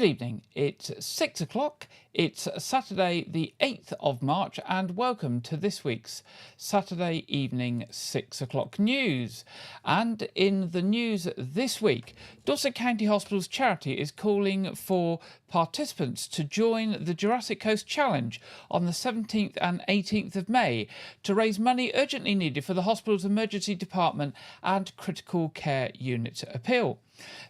evening, it's 6 o'clock, it's Saturday the 8th of March, and welcome to this week's Saturday evening 6 o'clock news. And in the news this week, Dorset County Hospital's charity is calling for participants to join the Jurassic Coast Challenge on the 17th and 18th of May to raise money urgently needed for the hospital's emergency department and critical care unit appeal.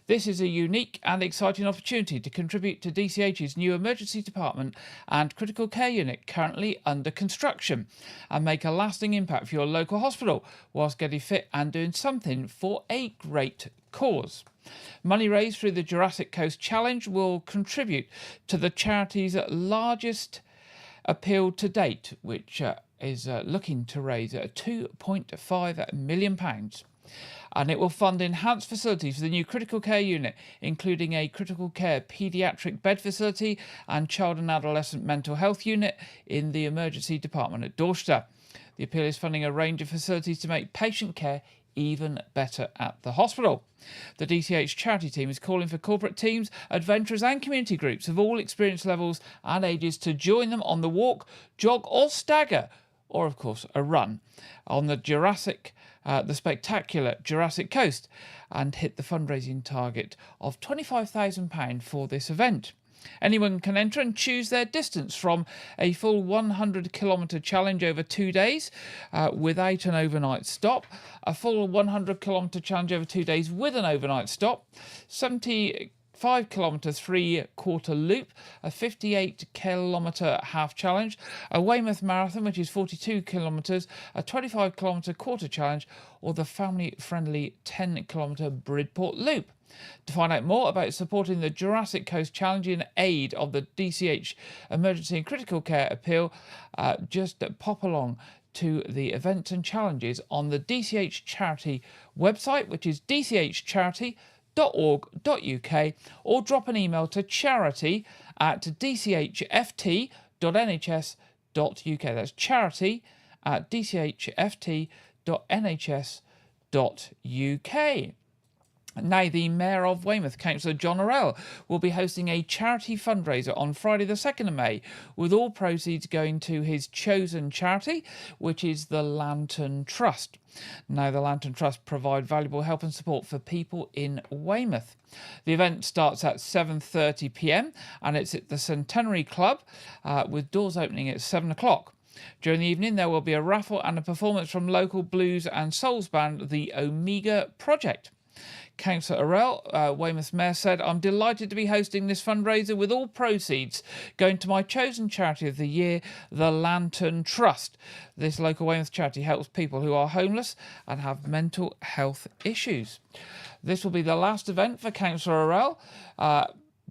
This is a unique and exciting opportunity to contribute to DCH's new emergency department and critical care unit currently under construction and make a lasting impact for your local hospital whilst getting fit and doing something for a great cause. Money raised through the Jurassic Coast Challenge will contribute to the charity's largest appeal to date, which is looking to raise £2.5 million. And it will fund enhanced facilities for the new critical care unit, including a critical care paediatric bed facility and child and adolescent mental health unit in the emergency department at Dorchester. The appeal is funding a range of facilities to make patient care even better at the hospital. The DCH charity team is calling for corporate teams, adventurers and community groups of all experience levels and ages to join them on the walk, jog or stagger, or of course a run, on the spectacular Jurassic Coast and hit the fundraising target of £25,000 for this event. Anyone can enter and choose their distance from a full 100-kilometre challenge over 2 days without an overnight stop, a full 100-kilometre challenge over 2 days with an overnight stop, 75-kilometre three-quarter loop, a 58-kilometre half challenge, a Weymouth Marathon, which is 42 kilometres, a 25-kilometre quarter challenge, or the family-friendly 10-kilometre Bridport loop. To find out more about supporting the Jurassic Coast Challenge in aid of the DCH Emergency and Critical Care Appeal, just pop along to the events and challenges on the DCH Charity website, which is dchcharity.org.uk, or drop an email to charity@dchft.nhs.uk. That's charity@dchft.nhs.uk. Now, the Mayor of Weymouth, Councillor John Orell, will be hosting a charity fundraiser on Friday the 2nd of May, with all proceeds going to his chosen charity, which is the Lantern Trust. Now, the Lantern Trust provide valuable help and support for people in Weymouth. The event starts at 7:30 p.m. and it's at the Centenary Club, with doors opening at 7 o'clock. During the evening, there will be a raffle and a performance from local blues and souls band, the Omega Project. Councillor Orell, Weymouth Mayor, said, "I'm delighted to be hosting this fundraiser with all proceeds going to my chosen charity of the year, the Lantern Trust. This local Weymouth charity helps people who are homeless and have mental health issues." This will be the last event for Councillor Orell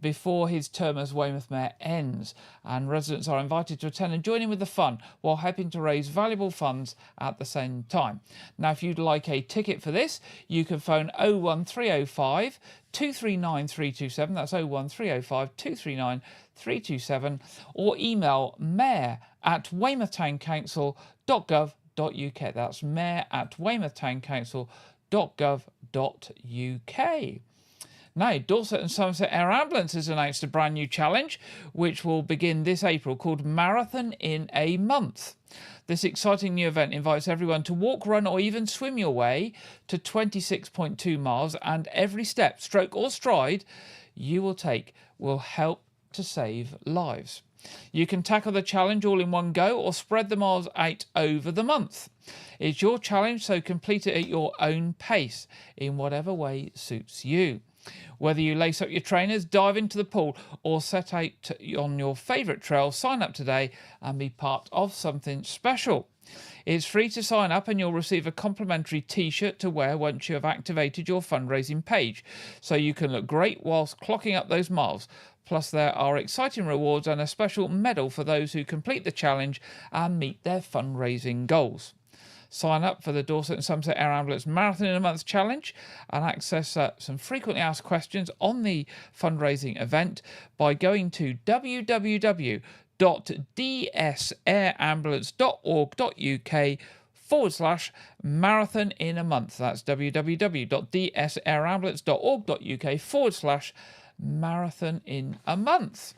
before his term as Weymouth Mayor ends, and residents are invited to attend and join in with the fun while helping to raise valuable funds at the same time. Now, if you'd like a ticket for this, you can phone 01305 239 327, that's 01305 239 327, or email mayor@weymouthtowncouncil.gov.uk. That's mayor@weymouthtowncouncil.gov.uk. Now, Dorset and Somerset Air Ambulance has announced a brand new challenge, which will begin this April, called Marathon in a Month. This exciting new event invites everyone to walk, run or even swim your way to 26.2 miles, and every step, stroke or stride you will take will help to save lives. You can tackle the challenge all in one go or spread the miles out over the month. It's your challenge, so complete it at your own pace in whatever way suits you. Whether you lace up your trainers, dive into the pool, or set out on your favourite trail, sign up today and be part of something special. It's free to sign up and you'll receive a complimentary t-shirt to wear once you have activated your fundraising page, so you can look great whilst clocking up those miles. Plus, there are exciting rewards and a special medal for those who complete the challenge and meet their fundraising goals. Sign up for the Dorset and Somerset Air Ambulance Marathon in a Month challenge and access some frequently asked questions on the fundraising event by going to www.dsairambulance.org.uk/marathon in a month. That's www.dsairambulance.org.uk/marathon marathon in a month.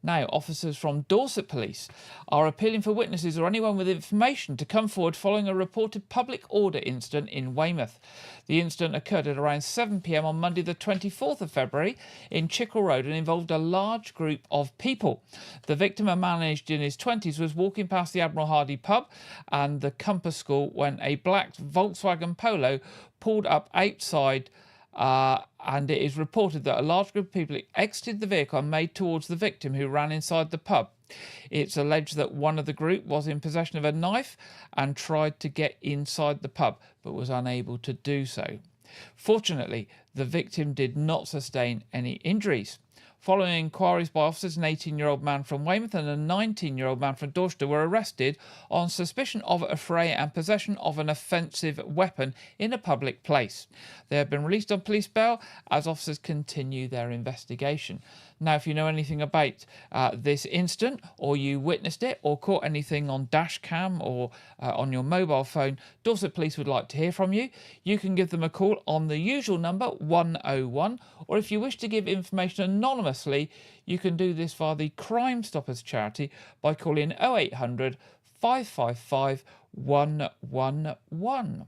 Now, officers from Dorset Police are appealing for witnesses or anyone with information to come forward following a reported public order incident in Weymouth. The incident occurred at around 7 p.m. on Monday the 24th of February in Chickle Road and involved a large group of people. The victim, a man aged in his 20s, was walking past the Admiral Hardy pub and the Compass School when a black Volkswagen Polo pulled up outside, and it is reported that a large group of people exited the vehicle and made towards the victim, who ran inside the pub. It's alleged that one of the group was in possession of a knife and tried to get inside the pub, but was unable to do so. Fortunately, the victim did not sustain any injuries. Following inquiries by officers, an 18-year-old man from Weymouth and a 19-year-old man from Dorchester were arrested on suspicion of affray and possession of an offensive weapon in a public place. They have been released on police bail as officers continue their investigation. Now, if you know anything about this incident, or you witnessed it, or caught anything on dash cam or on your mobile phone, Dorset Police would like to hear from you. You can give them a call on the usual number 101, or if you wish to give information anonymously, you can do this via the Crime Stoppers charity by calling 0800 555 111.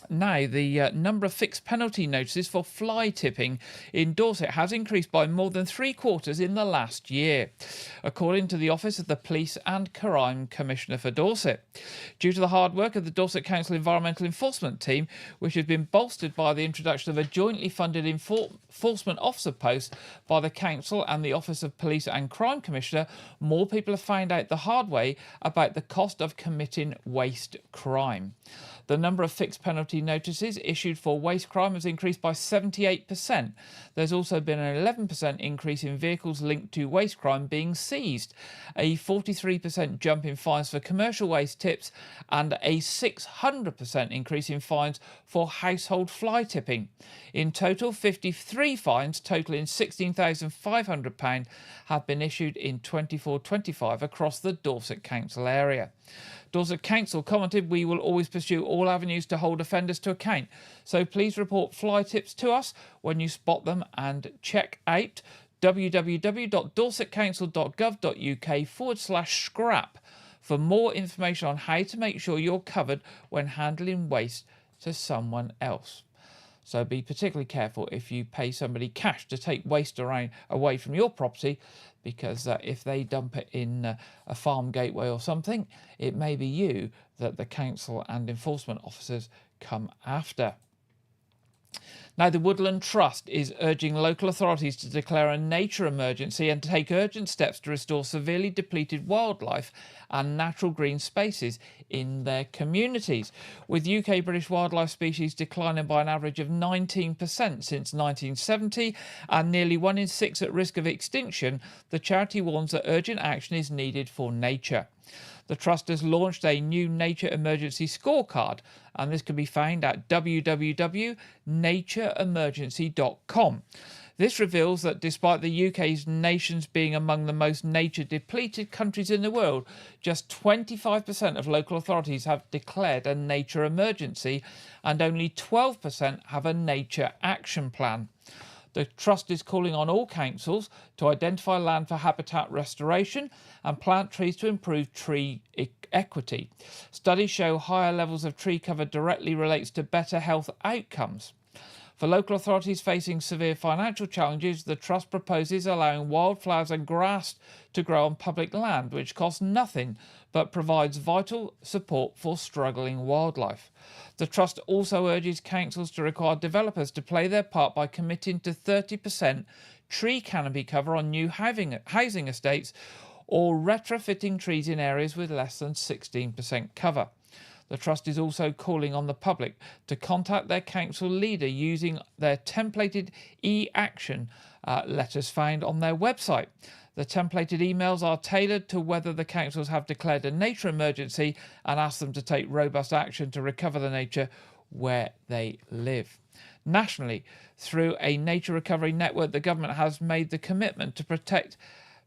Now, the number of fixed penalty notices for fly tipping in Dorset has increased by more than 3/4 in the last year, according to the Office of the Police and Crime Commissioner for Dorset. Due to the hard work of the Dorset Council Environmental Enforcement Team, which has been bolstered by the introduction of a jointly funded enforcement officer post by the Council and the Office of Police and Crime Commissioner, more people have found out the hard way about the cost of committing waste crime. The number of fixed penalty notices issued for waste crime has increased by 78%. There's also been an 11% increase in vehicles linked to waste crime being seized, a 43% jump in fines for commercial waste tips, and a 600% increase in fines for household fly tipping. In total, 53 fines totaling £16,500 have been issued in 24-25 across the Dorset Council area. Dorset Council commented, "We will always pursue all avenues to hold offenders to account, so please report fly tips to us when you spot them, and check out www.dorsetcouncil.gov.uk/scrap for more information on how to make sure you're covered when handling waste to someone else." So be particularly careful if you pay somebody cash to take waste away from your property, because if they dump it in a farm gateway or something, it may be you that the council and enforcement officers come after. Now, the Woodland Trust is urging local authorities to declare a nature emergency and to take urgent steps to restore severely depleted wildlife and natural green spaces in their communities. With UK British wildlife species declining by an average of 19% since 1970 and nearly 1 in 6 at risk of extinction, the charity warns that urgent action is needed for nature. The Trust has launched a new Nature Emergency Scorecard, and this can be found at www.natureemergency.com. This reveals that despite the UK's nations being among the most nature-depleted countries in the world, just 25% of local authorities have declared a nature emergency, and only 12% have a nature action plan. The Trust is calling on all councils to identify land for habitat restoration and plant trees to improve tree equity. Studies show higher levels of tree cover directly relates to better health outcomes. For local authorities facing severe financial challenges, the Trust proposes allowing wildflowers and grass to grow on public land, which costs nothing but provides vital support for struggling wildlife. The Trust also urges councils to require developers to play their part by committing to 30% tree canopy cover on new housing estates, or retrofitting trees in areas with less than 16% cover. The Trust is also calling on the public to contact their council leader using their templated e-action letters found on their website. The templated emails are tailored to whether the councils have declared a nature emergency and ask them to take robust action to recover the nature where they live. Nationally, through a nature recovery network, the government has made the commitment to protect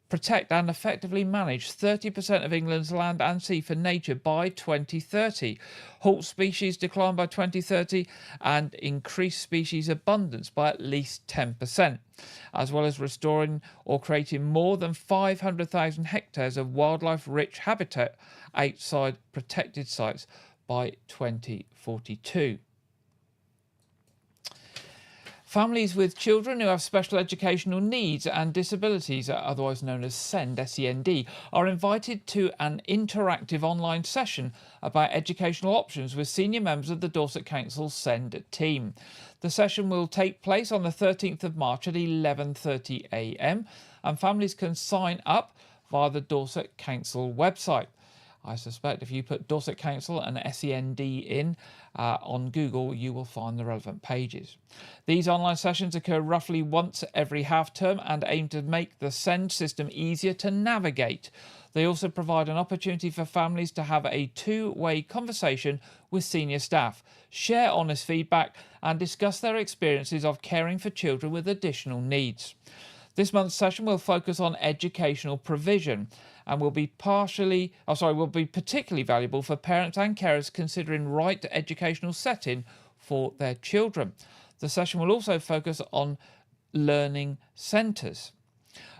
protect and effectively manage 30% of England's land and sea for nature by 2030, halt species decline by 2030, and increase species abundance by at least 10%, as well as restoring or creating more than 500,000 hectares of wildlife-rich habitat outside protected sites by 2042. Families with children who have special educational needs and disabilities, otherwise known as SEND, are invited to an interactive online session about educational options with senior members of the Dorset Council SEND team. The session will take place on the 13th of March at 11:30 a.m. and families can sign up via the Dorset Council website. I suspect if you put Dorset Council and SEND in on Google, you will find the relevant pages. These online sessions occur roughly once every half term and aim to make the SEND system easier to navigate. They also provide an opportunity for families to have a two-way conversation with senior staff, share honest feedback and discuss their experiences of caring for children with additional needs. This month's session will focus on educational provision and will be particularly valuable for parents and carers considering right educational setting for their children. The session will also focus on learning centres.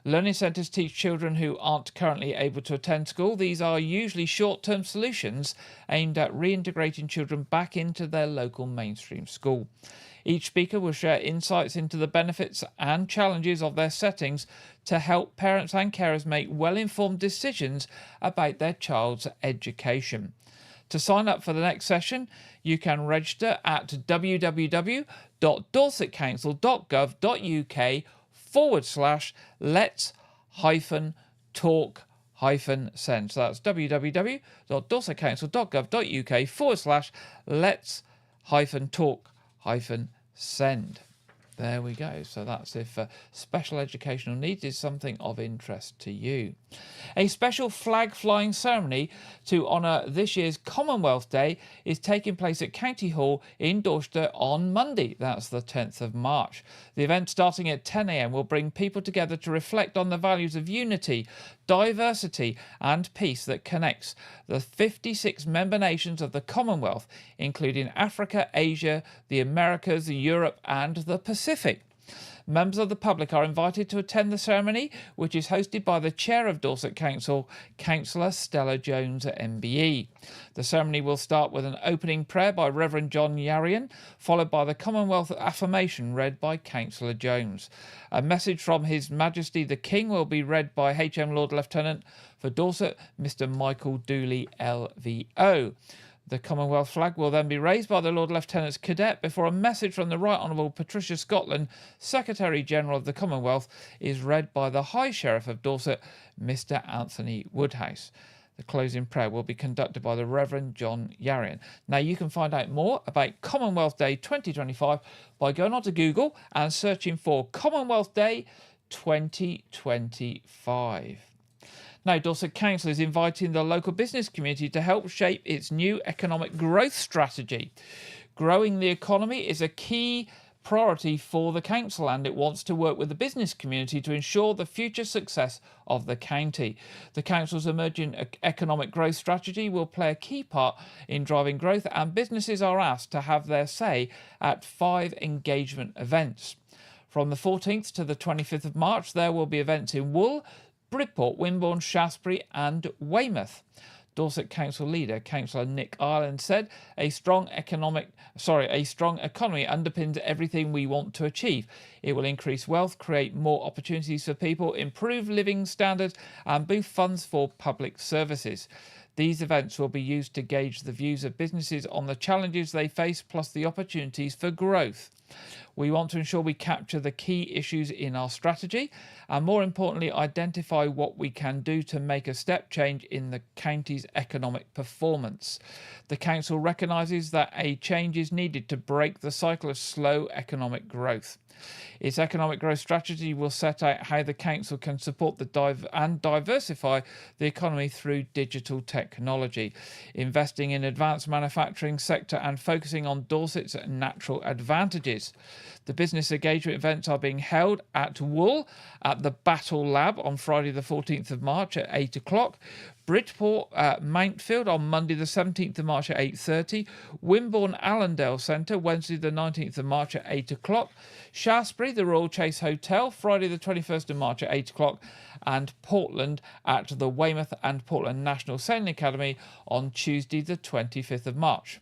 Learning centres teach children who aren't currently able to attend school. These are usually short-term solutions aimed at reintegrating children back into their local mainstream school. Each speaker will share insights into the benefits and challenges of their settings to help parents and carers make well-informed decisions about their child's education. To sign up for the next session, you can register at www.dorsetcouncil.gov.uk/let's-talk-send. So that's www.dorsetcouncil.gov.uk/let's-talk-send. There we go. So that's if special educational needs is something of interest to you. A special flag flying ceremony to honour this year's Commonwealth Day is taking place at County Hall in Dorset on Monday. That's the 10th of March. The event, starting at 10 a.m, will bring people together to reflect on the values of unity, diversity and peace that connects the 56 member nations of the Commonwealth, including Africa, Asia, the Americas, Europe and the Pacific. Members of the public are invited to attend the ceremony, which is hosted by the Chair of Dorset Council, Councillor Stella Jones MBE. The ceremony will start with an opening prayer by Reverend John Yarian, followed by the Commonwealth affirmation read by Councillor Jones. A message from His Majesty the King will be read by HM Lord Lieutenant for Dorset, Mr Michael Dooley LVO. The Commonwealth flag will then be raised by the Lord Lieutenant's Cadet before a message from the Right Honourable Patricia Scotland, Secretary-General of the Commonwealth, is read by the High Sheriff of Dorset, Mr Anthony Woodhouse. The closing prayer will be conducted by the Reverend John Yarian. Now, you can find out more about Commonwealth Day 2025 by going onto Google and searching for Commonwealth Day 2025. Now, Dorset Council is inviting the local business community to help shape its new economic growth strategy. Growing the economy is a key priority for the council and it wants to work with the business community to ensure the future success of the county. The council's emerging economic growth strategy will play a key part in driving growth and businesses are asked to have their say at 5 engagement events. From the 14th to the 25th of March, there will be events in Wool, Bridport, Wimborne, Shaftesbury and Weymouth. Dorset Council leader, Councillor Nick Ireland, said a strong economy underpins everything we want to achieve. It will increase wealth, create more opportunities for people, improve living standards and boost funds for public services. These events will be used to gauge the views of businesses on the challenges they face plus the opportunities for growth. We want to ensure we capture the key issues in our strategy and, more importantly, identify what we can do to make a step change in the county's economic performance. The council recognises that a change is needed to break the cycle of slow economic growth. Its economic growth strategy will set out how the council can support and diversify the economy through digital technology, investing in advanced manufacturing sector and focusing on Dorset's natural advantages. The business engagement events are being held at Wool at the Battle Lab on Friday the 14th of March at 8 o'clock. Bridport at Mountfield on Monday the 17th of March at 8:30. Wimborne Allendale Centre Wednesday the 19th of March at 8 o'clock. Shaftesbury, the Royal Chase Hotel, Friday the 21st of March at 8 o'clock. And Portland at the Weymouth and Portland National Sailing Academy on Tuesday the 25th of March.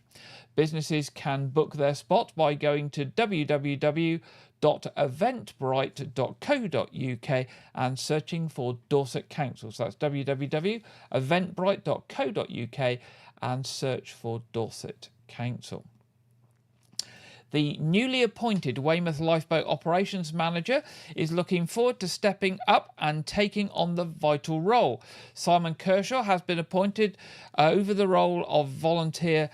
Businesses can book their spot by going to www.eventbrite.co.uk and searching for Dorset Council. So that's www.eventbrite.co.uk and search for Dorset Council. The newly appointed Weymouth Lifeboat Operations Manager is looking forward to stepping up and taking on the vital role. Simon Kershaw has been appointed over the role of volunteer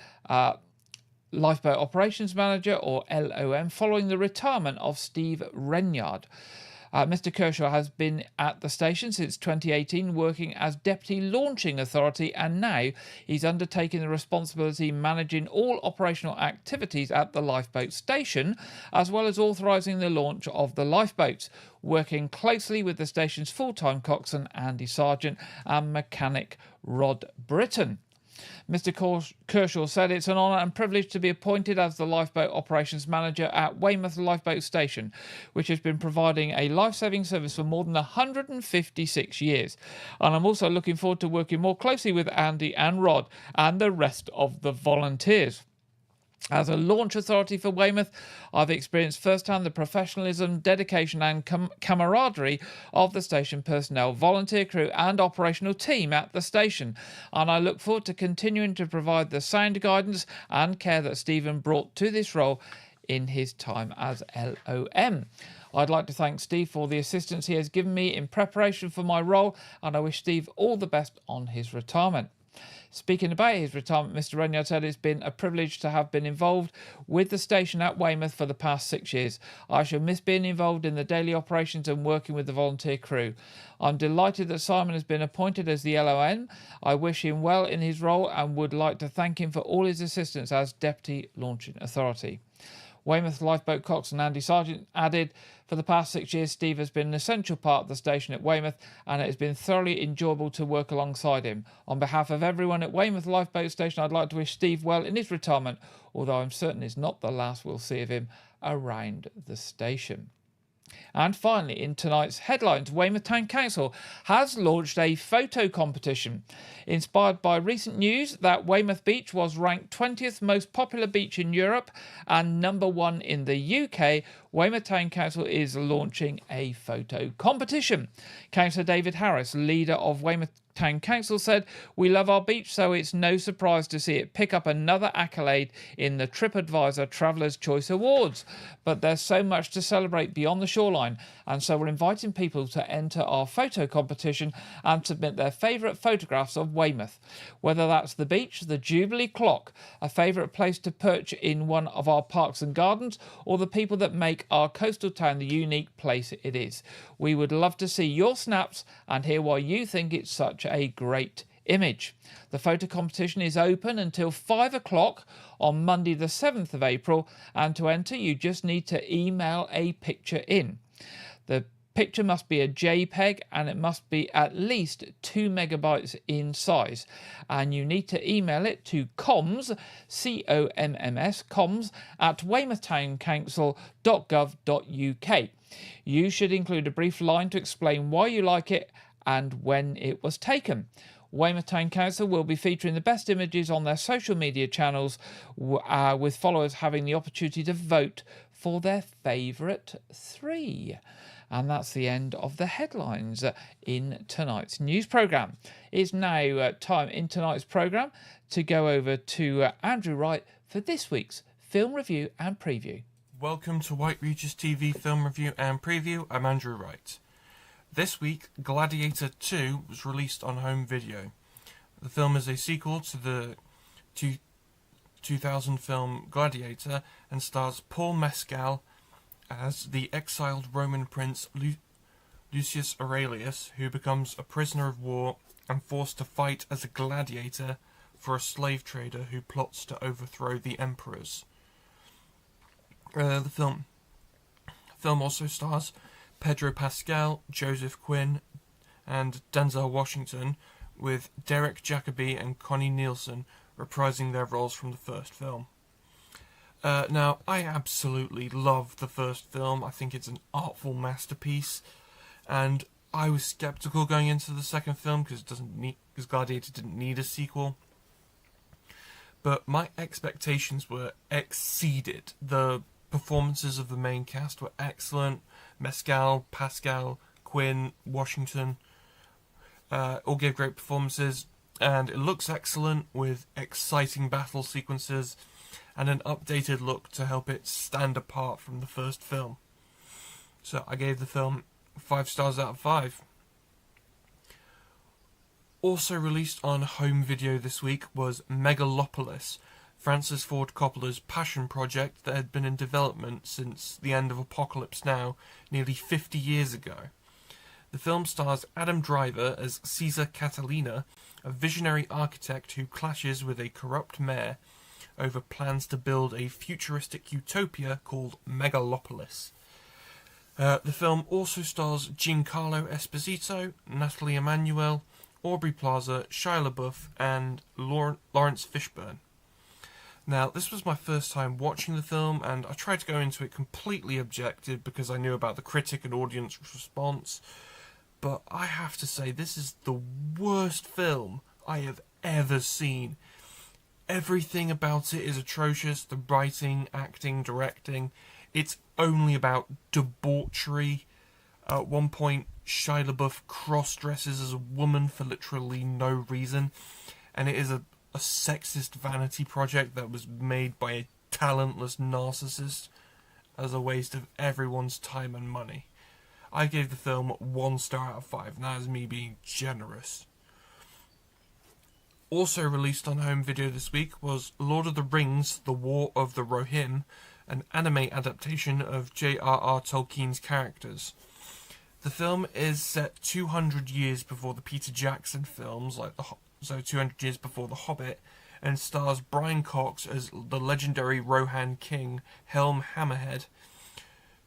Lifeboat Operations Manager, or LOM, following the retirement of Steve Renyard. Mr Kershaw has been at the station since 2018, working as Deputy Launching Authority, and now he's undertaking the responsibility managing all operational activities at the lifeboat station, as well as authorising the launch of the lifeboats, working closely with the station's full-time coxswain Andy Sargent and mechanic Rod Britton. Mr Kershaw said it's an honour and privilege to be appointed as the Lifeboat Operations Manager at Weymouth Lifeboat Station, which has been providing a life-saving service for more than 156 years. And I'm also looking forward to working more closely with Andy and Rod and the rest of the volunteers. As a launch authority for Weymouth, I've experienced firsthand the professionalism, dedication and camaraderie of the station personnel, volunteer crew and operational team at the station, and I look forward to continuing to provide the sound guidance and care that Stephen brought to this role in his time as LOM. I'd like to thank Steve for the assistance he has given me in preparation for my role, and I wish Steve all the best on his retirement. Speaking about his retirement, Mr Renyard said it's been a privilege to have been involved with the station at Weymouth for the past 6 years. I shall miss being involved in the daily operations and working with the volunteer crew. I'm delighted that Simon has been appointed as the LOM. I wish him well in his role and would like to thank him for all his assistance as Deputy Launching Authority. Weymouth Lifeboat coxswain Andy Sargent added, for the past 6 years, Steve has been an essential part of the station at Weymouth, and it has been thoroughly enjoyable to work alongside him. On behalf of everyone at Weymouth Lifeboat Station, I'd like to wish Steve well in his retirement, although I'm certain it's not the last we'll see of him around the station. And finally, in tonight's headlines, Weymouth Town Council has launched a photo competition. Inspired by recent news that Weymouth Beach was ranked 20th most popular beach in Europe and number 1 in the UK, Weymouth Town Council is launching a photo competition. Councillor David Harris, leader of Weymouth Town Council, said, "We love our beach, so it's no surprise to see it pick up another accolade in the TripAdvisor Traveller's Choice Awards. But there's so much to celebrate beyond the shoreline, and so we're inviting people to enter our photo competition and submit their favourite photographs of Weymouth. Whether that's the beach, the Jubilee Clock, a favourite place to perch in one of our parks and gardens, or the people that make our coastal town the unique place it is. We would love to see your snaps and hear why you think it's such a great image." The photo competition is open until 5 o'clock on Monday the 7th of April, and to enter you just need to email a picture in. The picture must be a JPEG and it must be at least 2 megabytes in size, and you need to email it to comms, C-O-M-M-S, comms at weymouthtowncouncil.gov.uk. You should include a brief line to explain why you like it and when it was taken. Weymouth Town Council will be featuring the best images on their social media channels, with followers having the opportunity to vote for their favourite 3. And that's the end of the headlines in tonight's news programme. It's now time in tonight's programme to go over to Andrew Wright for this week's film review and preview. Welcome to Wyke Regis TV film review and preview. I'm Andrew Wright. This week, Gladiator 2 was released on home video. The film is a sequel to the 2000 film Gladiator and stars Paul Mescal as the exiled Roman prince Lucius Aurelius, who becomes a prisoner of war and forced to fight as a gladiator for a slave trader who plots to overthrow the emperors. The film film also stars Pedro Pascal, Joseph Quinn, and Denzel Washington, with Derek Jacobi and Connie Nielsen reprising their roles from the first film. Now, I absolutely love the first film. I think it's an artful masterpiece, and I was skeptical going into the second film because Gladiator didn't need a sequel. But my expectations were exceeded. The performances of the main cast were excellent. Mescal, Pascal, Quinn, Washington all gave great performances, and it looks excellent with exciting battle sequences and an updated look to help it stand apart from the first film. So I gave the film 5 stars out of 5. Also released on home video this week was Megalopolis, Francis Ford Coppola's passion project that had been in development since the end of Apocalypse Now, nearly 50 years ago. The film stars Adam Driver as Caesar Catalina, a visionary architect who clashes with a corrupt mayor over plans to build a futuristic utopia called Megalopolis. The film also stars Giancarlo Esposito, Natalie Emmanuel, Aubrey Plaza, Shia LaBeouf, and Lawrence Fishburne. Now, this was my first time watching the film, and I tried to go into it completely objective because I knew about the critic and audience response, but I have to say this is the worst film I have ever seen. Everything about it is atrocious. The writing, acting, directing. It's only about debauchery. At one point, Shia LaBeouf cross-dresses as a woman for literally no reason. And it is a sexist vanity project that was made by a talentless narcissist as a waste of everyone's time and money. I gave the film 1 star out of 5, and that is me being generous. Also released on home video this week was Lord of the Rings, The War of the Rohirrim, an anime adaptation of J.R.R. Tolkien's characters. The film is set 200 years before the Peter Jackson films, so 200 years before The Hobbit, and stars Brian Cox as the legendary Rohan king Helm Hammerhead,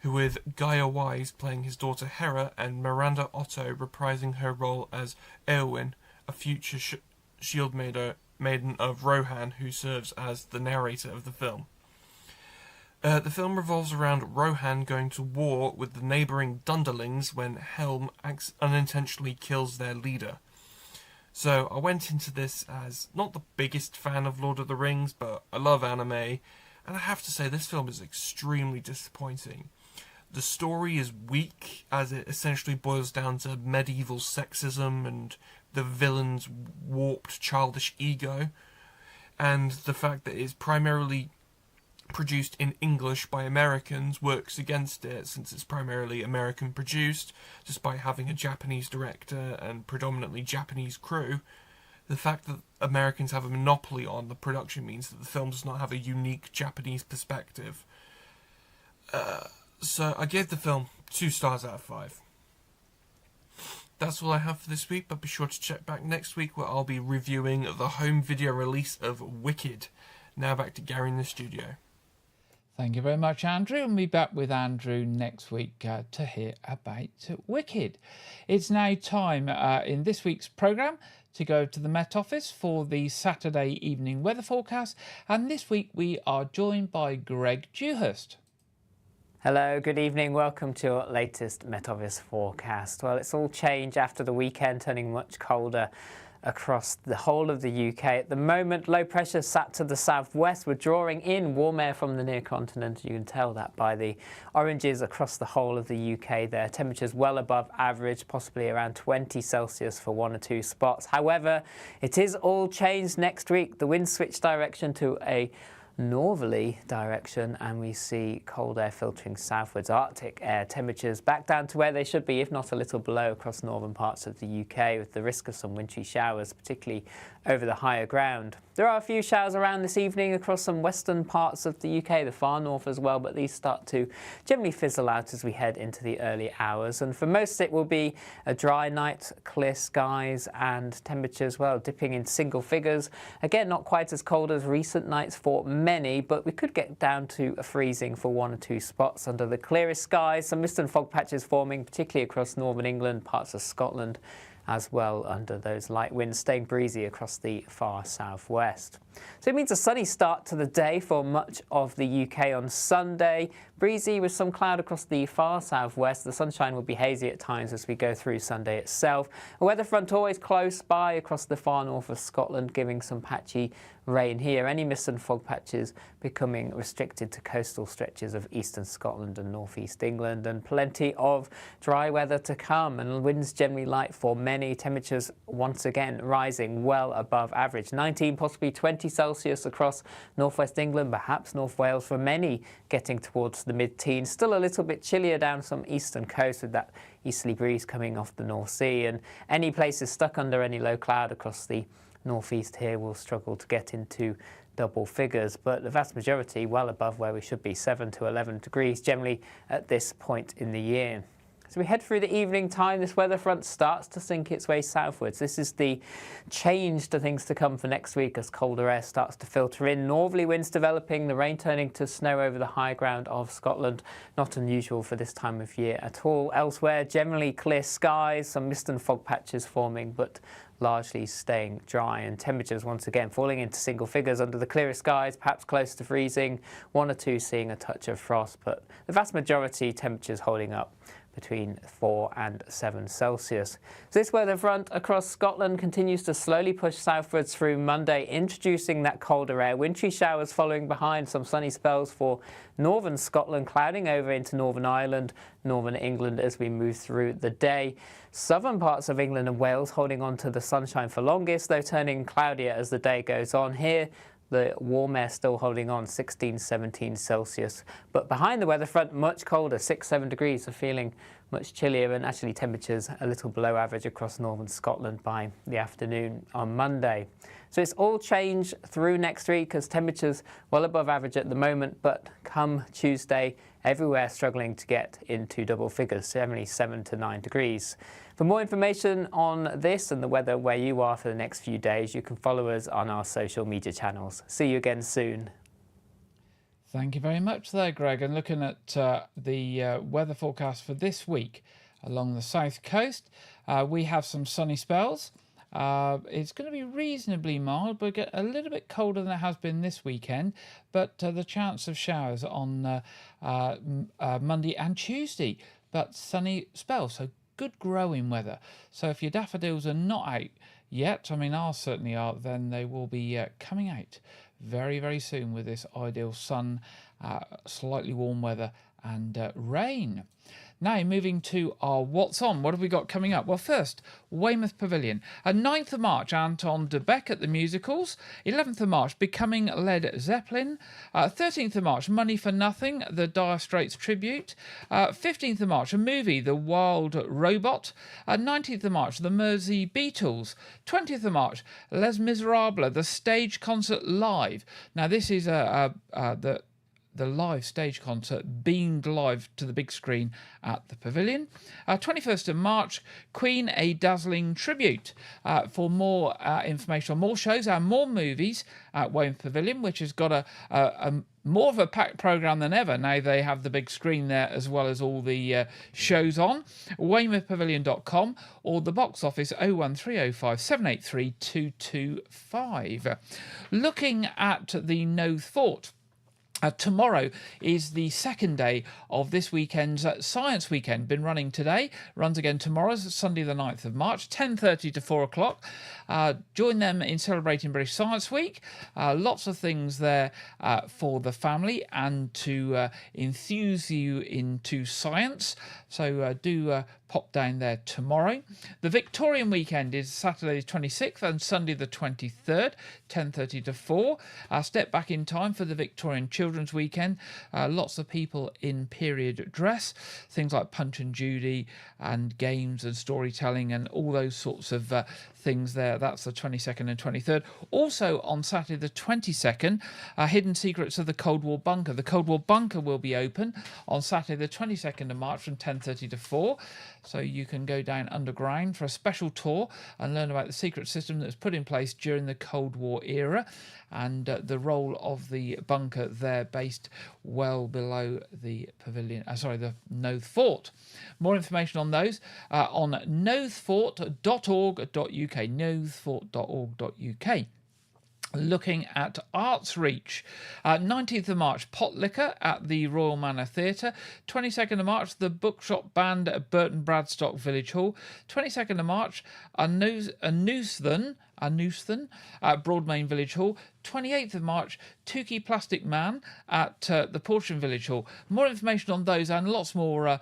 who with Gaia Wise playing his daughter Hera and Miranda Otto reprising her role as Eowyn, a future shield maiden of Rohan who serves as the narrator of the film. The film revolves around Rohan going to war with the neighbouring Dunderlings when Helm unintentionally kills their leader. So I went into this as not the biggest fan of Lord of the Rings, but I love anime, and I have to say this film is extremely disappointing. The story is weak, as it essentially boils down to medieval sexism and the villain's warped childish ego, and the fact that it's primarily produced in English by Americans works against it, since it's primarily American produced, despite having a Japanese director and predominantly Japanese crew. The fact that Americans have a monopoly on the production means that the film does not have a unique Japanese perspective. So I gave the film 2 stars out of 5. That's all I have for this week, but be sure to check back next week where I'll be reviewing the home video release of Wicked. Now back to Gary in the studio. Thank you very much, Andrew, and we'll be back with Andrew next week to hear about Wicked. It's now time in this week's programme to go to the Met Office for the Saturday evening weather forecast, and this week we are joined by Greg Dewhurst. Hello, good evening. Welcome to your latest Met Office forecast. Well, it's all changed after the weekend, turning much colder across the whole of the UK. At the moment, low pressure sat to the southwest. We're drawing in warm air from the near continent. You can tell that by the oranges across the whole of the UK there. Temperatures well above average, possibly around 20 Celsius for 1 or 2 spots. However, it is all changed next week. The winds switch direction to a northerly direction, and we see cold air filtering southwards. Arctic air temperatures back down to where they should be, if not a little below, across northern parts of the UK, with the risk of some wintry showers, particularly over the higher ground. There are a few showers around this evening across some western parts of the UK, the far north as well, but these start to generally fizzle out as we head into the early hours. And for most it will be a dry night, clear skies, and temperatures, well, dipping in single figures. Again, not quite as cold as recent nights for many, but we could get down to a freezing for 1 or 2 spots under the clearest skies. Some mist and fog patches forming, particularly across northern England, parts of Scotland as well, under those light winds, staying breezy across the far southwest. So it means a sunny start to the day for much of the UK on Sunday. Breezy with some cloud across the far southwest. The sunshine will be hazy at times as we go through Sunday itself. A weather front always close by across the far north of Scotland, giving some patchy rain here. Any mist and fog patches becoming restricted to coastal stretches of eastern Scotland and northeast England, and plenty of dry weather to come, and winds generally light for many. Temperatures once again rising well above average. 19, possibly 20 Celsius across northwest England, perhaps North Wales for many, getting towards the mid-teens. Still a little bit chillier down some eastern coast with that easterly breeze coming off the North Sea, and any places stuck under any low cloud across the northeast here will struggle to get into double figures, but the vast majority well above where we should be, 7 to 11 degrees generally at this point in the year. As we head through the evening time, this weather front starts to sink its way southwards. This is the change to things to come for next week as colder air starts to filter in. Northerly winds developing, the rain turning to snow over the high ground of Scotland. Not unusual for this time of year at all. Elsewhere, generally clear skies, some mist and fog patches forming, but largely staying dry, and temperatures once again falling into single figures under the clearest skies, perhaps close to freezing, 1 or 2 seeing a touch of frost, but the vast majority temperatures holding up between 4 and 7 Celsius. So this weather front across Scotland continues to slowly push southwards through Monday, introducing that colder air. Wintry showers following behind, some sunny spells for northern Scotland, clouding over into Northern Ireland, northern England as we move through the day. Southern parts of England and Wales holding on to the sunshine for longest, though turning cloudier as the day goes on. Here, the warm air still holding on, 16, 17 Celsius. But behind the weather front, much colder, 6, 7 degrees, so feeling much chillier, and actually temperatures a little below average across northern Scotland by the afternoon on Monday. So it's all change through next week as temperatures well above average at the moment, but come Tuesday, everywhere struggling to get into double figures, generally 7 to 9 degrees. For more information on this and the weather where you are for the next few days, you can follow us on our social media channels. See you again soon. Thank you very much there, Greg. And looking at the weather forecast for this week along the south coast, we have some sunny spells. It's going to be reasonably mild, but get a little bit colder than it has been this weekend. But the chance of showers on Monday and Tuesday, but sunny spells, so good growing weather. So if your daffodils are not out yet, I mean ours certainly are, then they will be coming out very, very soon with this ideal sun, slightly warm weather and rain. Now, moving to our What's On. What have we got coming up? Well, first, Weymouth Pavilion. 9th of March, Anton de Beck at the musicals. 11th of March, Becoming Led Zeppelin. 13th of March, Money for Nothing, the Dire Straits tribute. 15th of March, a movie, The Wild Robot. 19th of March, The Mersey Beatles. 20th of March, Les Miserables, the stage concert live. Now, this is the live stage concert beamed live to the big screen at the Pavilion. 21st of March, Queen, a dazzling tribute. For more information on more shows and more movies at Weymouth Pavilion, which has got a more of a packed programme than ever. Now they have the big screen there as well as all the shows on. WeymouthPavilion.com or the box office 01305 783 225. Looking at the Knowth Fort. Tomorrow is the second day of this weekend's Science Weekend. Been running today, runs again tomorrow, Sunday the 9th of March, 10:30 to 4 o'clock. Join them in celebrating British Science Week. Lots of things there for the family and to enthuse you into science. So do pop down there tomorrow. The Victorian weekend is Saturday the 26th and Sunday the 23rd, 10:30 to 4. Step back in time for the Victorian Children's Weekend. Lots of people in period dress, things like Punch and Judy and games and storytelling and all those sorts of things there. That's the 22nd and 23rd. Also on Saturday the 22nd, Hidden Secrets of the Cold War Bunker. The Cold War Bunker will be open on Saturday the 22nd of March from 10:30 to 4. So you can go down underground for a special tour and learn about the secret system that was put in place during the Cold War era, and the role of the bunker there, based well below the pavilion, the Knowth Fort. More information on those on knowthfort.org.uk, knowthfort.org.uk. Looking at Arts Reach, 19th of March, Pot Liquor at the Royal Manor Theatre. 22nd of March, the Bookshop Band at Burton Bradstock Village Hall. 22nd of March, Anustan at Broadmain Village Hall. 28th of March, Tukey Plastic Man at the Portion Village Hall. More information on those and lots more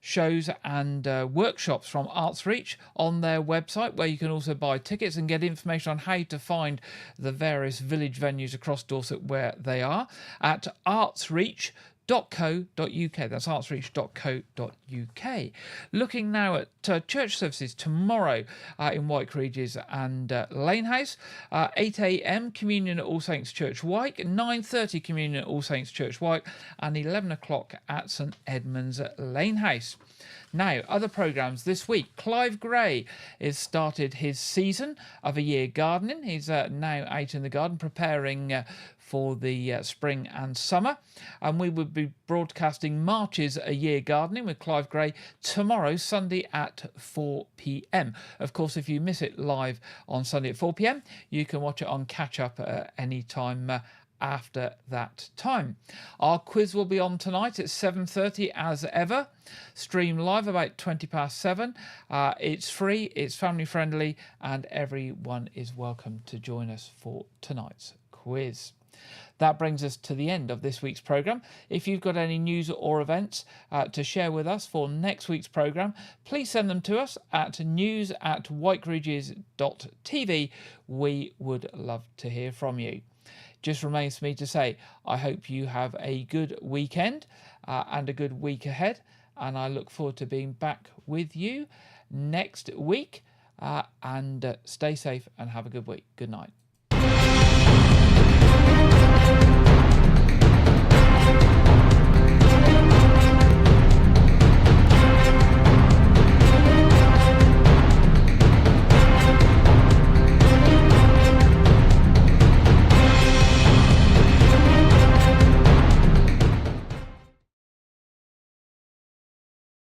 shows and workshops from Arts Reach on their website, where you can also buy tickets and get information on how to find the various village venues across Dorset where they are at artsreach.co.uk. That's artsreach.co.uk. Looking now at church services tomorrow in Wyke, Regis and Lanehouse. 8 a.m. communion at All Saints Church Wyke, 9:30 communion at All Saints Church Wyke, and 11 o'clock at St Edmund's at Lanehouse. Now, other programmes this week. Clive Gray has started his season of a year gardening. He's now out in the garden preparing for the spring and summer. And we will be broadcasting March's A Year Gardening with Clive Gray tomorrow, Sunday at 4 p.m. Of course, if you miss it live on Sunday at 4 p.m, you can watch it on catch-up at any time after that time. Our quiz will be on tonight at 7:30 as ever. Stream live about 7:20. It's free, it's family friendly, and everyone is welcome to join us for tonight's quiz. That brings us to the end of this week's programme. If you've got any news or events to share with us for next week's programme, please send them to us at news@wykeregis.tv. We would love to hear from you. Just remains for me to say, I hope you have a good weekend and a good week ahead. And I look forward to being back with you next week. And stay safe and have a good week. Good night.